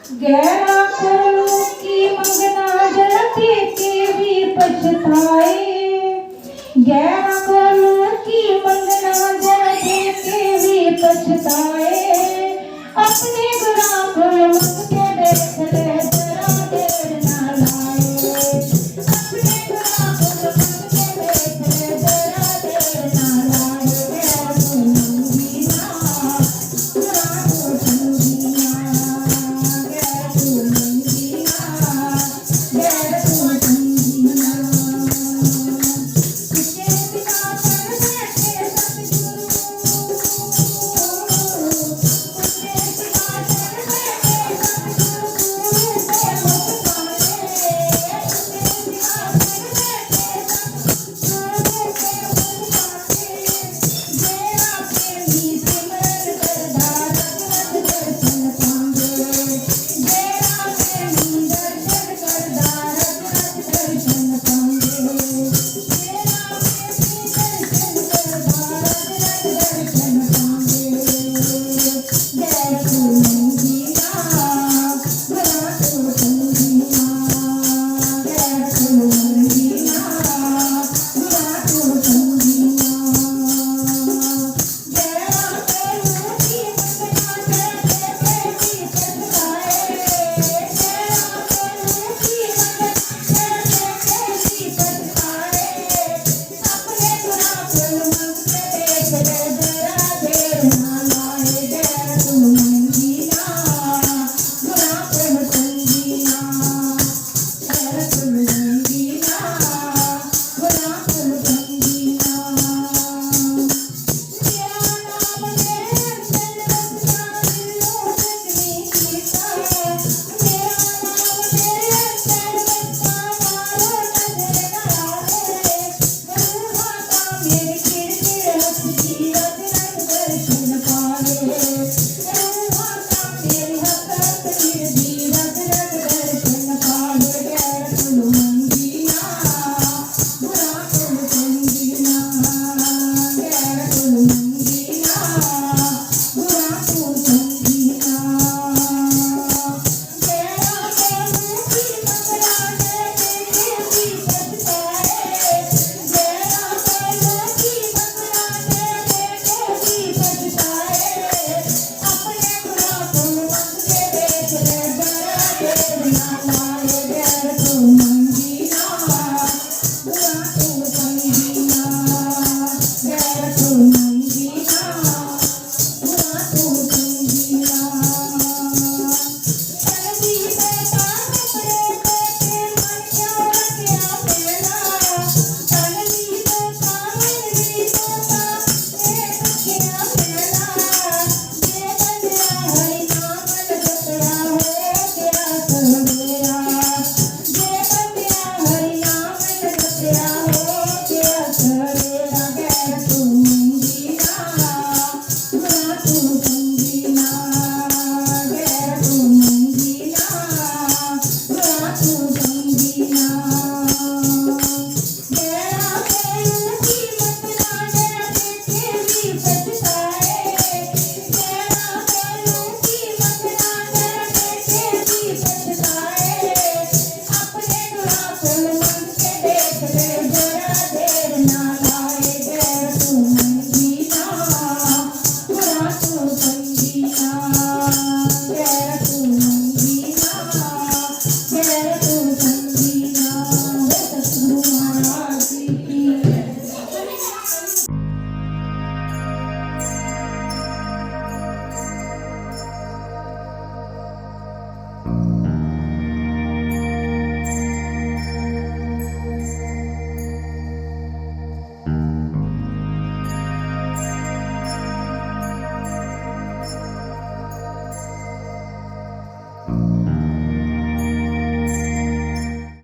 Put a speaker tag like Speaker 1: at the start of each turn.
Speaker 1: गहरा करो की मंगना जलते के भी पछताए। गहरा करो की मंगना जलते के भी पछताए। अपने गुनाह को मंग के देख ले जरा देर ना लाए। अपने गुनाह को मंग के देख ले जरा देर ना लाए। गैर को मंगी ना गुनाह को समझी ना। गैर को मंगी ना गैर को समझी ना। तुझे बिना कर बैठे सतगुरु। तुझे बिना कर बैठे सतगुरु से मत पाए। तुझे बिना कर बैठे सतगुरु से मत पाए। मेरा प्रेमी सिमरन करदा रघुवत दर्शन पांगे। मेरा प्रेमी दर्शन करदा रघुवत दर्शन पांगे। मेरा प्रेमी दर्शन करदा रघुवत दर्शन पांगे। गैर को मंगी ना गुनाह को समझी ना। गैर को मंगी ना गुनाह को समझी ना। गहरा करो की मंगना जलते के भी पछताए। गहरा करो की मंगना जलते के भी पछताए। अपने गुनाह को मंग के देख ले जरा देर ना लाए। गैर को मंगी ना गुनाह को समझी ना। गैर को मंगी ना गुनाह को समझी ना। तेरा नाम मेरे अंदर बसता दिलों तकनी कीता। मेरा नाम मेरे अंदर बसता मारो नजर ना आवे। रूहा का मेरी किरकिर हंसती रग रग दर्शन पावे। रूहा का मेरी हसरत गिरदी रग रग दर्शन पावे। गैर को मंगी ना गुनाह को समझी ना। गैर को मंगी ना गुनाह को समझी ना। गहरा करो की मंगना जलते के भी पछताए। गहरा करो की मंगना जलते के भी पछताए। अपने गुनाह को मंग के देख ले जरा देर ना लाए। गैर को मंगी ना गुनाह को समझी ना। गैर को मंगी ना गुनाह को समझी ना। तलबी बेटा कपड़े देके मन क्यों रखया मेरा। तलबी बेटा मेरी तोता ए रखया मेरा। जे बंदिया हरि नाम जपया हो गया सवेरा। जे बंदिया हरि नाम जपया हो गया सवेरा। गैर को मंगी ना गुनाह को समझी ना। गैर को मंगी ना गुनाह को समझी ना। गहरा करो की मंगना जलते के भी पछताए। गहरा करो की मंगना जलते के भी पछताए। अपने गुनाह को मंग के देख ले जरा देर ना लाए। गैर को मंगी ना गुनाह को समझी ना। गैर को मंगी ना गैर को समझी ना। सतगुरु महाराज की जय।